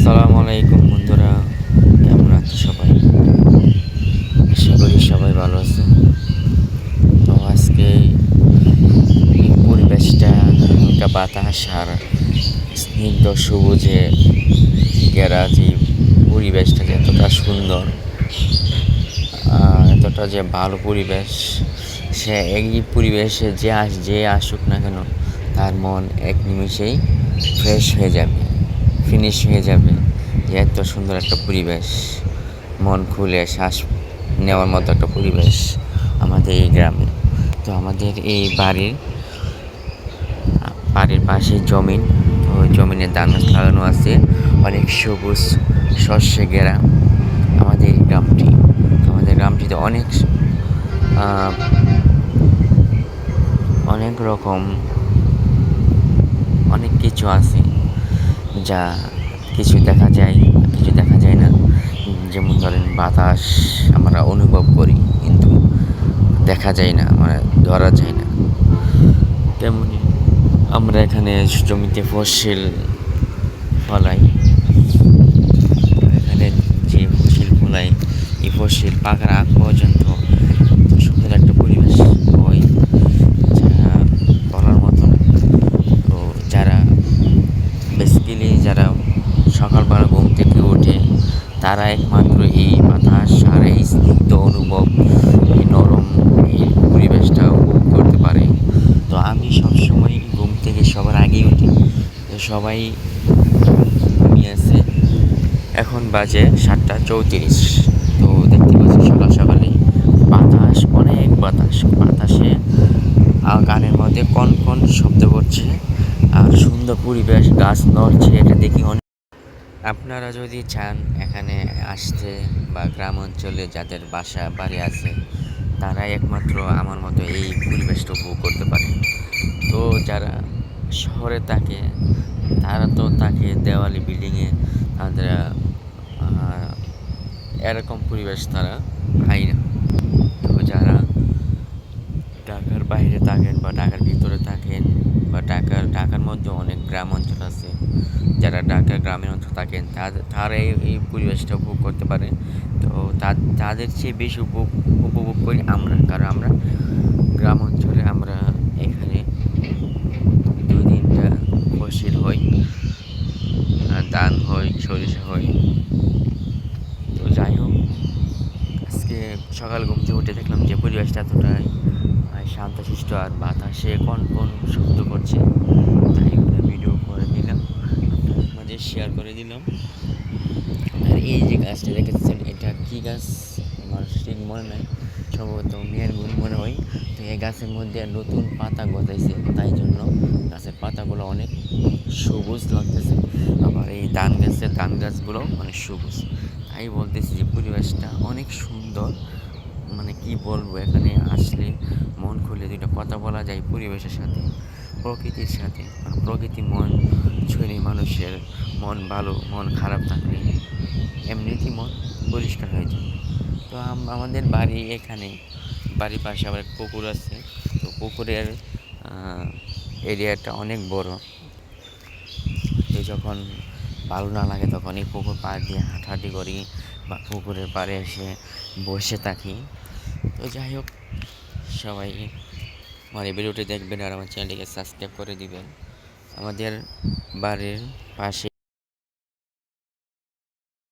আসসালামু আলাইকুম বন্ধুরা, কেমন আছে সবাই? আশা করি সবাই ভালো আছে। তো আজকে এই পরিবেশটা, হালকা বাতাস আর স্নিগ্ধ সবুজে ঘেরা যে পরিবেশটা যে এতটা সুন্দর, এতটা যে ভালো পরিবেশ, সে এই পরিবেশে যে আসুক না কেন, তার মন এক নিমিষেই ফ্রেশ হয়ে যাবে, ফিনিশ হয়ে যাবে। যে এত সুন্দর একটা পরিবেশ, মন খুলে শ্বাস নেওয়ার মতো একটা পরিবেশ আমাদের এই গ্রামে। তো আমাদের এই বাড়ির পাশে জমিন, তো ওই জমিনে ধান গাছ লাগানো আছে, অনেক সবুজ শস্যে ঘেরা আমাদের এই গ্রামটি। আমাদের গ্রামটিতে আহ, অনেক রকম অনেক কিছু আছে, যা কিছু দেখা যায়, কিছু দেখা যায় না। যেমন ধরেন বাতাস আমরা অনুভব করি, কিন্তু দেখা যায় না, মানে ধরা যায় না। তেমনি আমরা এখানে জমিতে ফসল ফলাই, এখানে যে ফসল ফলাই, এই ফসল পাকার আগ পর্যন্ত সুন্দর একটা পরিবেশ হয়, যা বলার মতো না। তো যারা সকালবেলা ঘুম থেকে ওঠে, তারা একমাত্র এই বাতাস আর এই স্নিগ্ধ অনুভব, এই নরম এই পরিবেশটা উপভোগ করতে পারে। তো আমি সবসময় ঘুম থেকে সবার আগেই উঠি। তো সবাই ঘুমিয়ে আছে, এখন বাজে 7:34। তো দেখতে পাচ্ছি সকাল সকালেই অনেক বাতাসে গানের মধ্যে কন কন শব্দ করছে, আর সুন্দর পরিবেশ, গাছ নড়ছে, এটা দেখি অনেক। আপনারা যদি চান এখানে আসতে, বা গ্রাম অঞ্চলে যাদের বাসা বাড়ি আছে, তারা একমাত্র আমার মতো এই পরিবেশটা উপভোগ করতে পারে। তো যারা শহরে থাকে, তারা তো থাকে দেওয়ালি বিল্ডিংয়ে, তাদের এরকম পরিবেশ তারা পায় না। তো যারা ঢাকার বাইরে থাকেন বা ঢাকার ভিতরে থাকেন, বা ঢাকার মধ্যে অনেক গ্রাম অঞ্চল আছে, যারা ঢাকার গ্রামের অঞ্চল থাকেন, তারা এই পরিবেশটা উপভোগ করতে পারে। তো তাদের চেয়ে বেশি উপভোগ করি আমরা, কারণ আমরা গ্রাম অঞ্চলে, আমরা এখানে 2-3টা ফসল হয়, ধান হয়, সরিষা হয়। তো যাই হোক, আজকে সকাল ঘুম থেকে উঠে দেখলাম যে পরিবেশটা এতটাই শান্তশিষ্ট, আর বাতাসে কন কন শব্দ করছে, তাই ভিডিও করে দিলাম, আপনাদের মাঝে শেয়ার করে দিলাম। আর এই যে গাছটা দেখেছেন, এটা কি গাছ আমার ঠিক মনে নাই, সম্ভবত মেহেরগুন মনে হয়। তো এই গাছের মধ্যে নতুন পাতা গজাইছে, তাই জন্য গাছের পাতাগুলো অনেক সবুজ লাগতেছে। আবার এই ধান গাছগুলো অনেক সবুজ। তাই বলতেছি যে পরিবেশটা অনেক সুন্দর, মানে কি বলবো, এখানে আসলে মন খুলে দুইটা কথা বলা যায় পরিবেশের সাথে, প্রকৃতির সাথে। কারণ প্রকৃতি মন ছুঁয়ে মানুষের মন ভালো, মন খারাপ থাকলে এমনিতেই মন পরিষ্কার হয়ে যায়। তো আমাদের এখানে বাড়ির পাশে আবার এক পুকুর আছে। তো পুকুরের এরিয়াটা অনেক বড়। তো যখন ভালো না লাগে, তখন এই পুকুর পাড় দিয়ে হাঁটাহাঁটি করি, বা পুকুরের পাড়ে এসে বসে থাকি। তো যাই হোক, সবাই আমার এই ভিডিওটি দেখবেন, আর আমার চ্যানেলটিকে সাবস্ক্রাইব করে দিবেন। আমাদের বাড়ির পাশে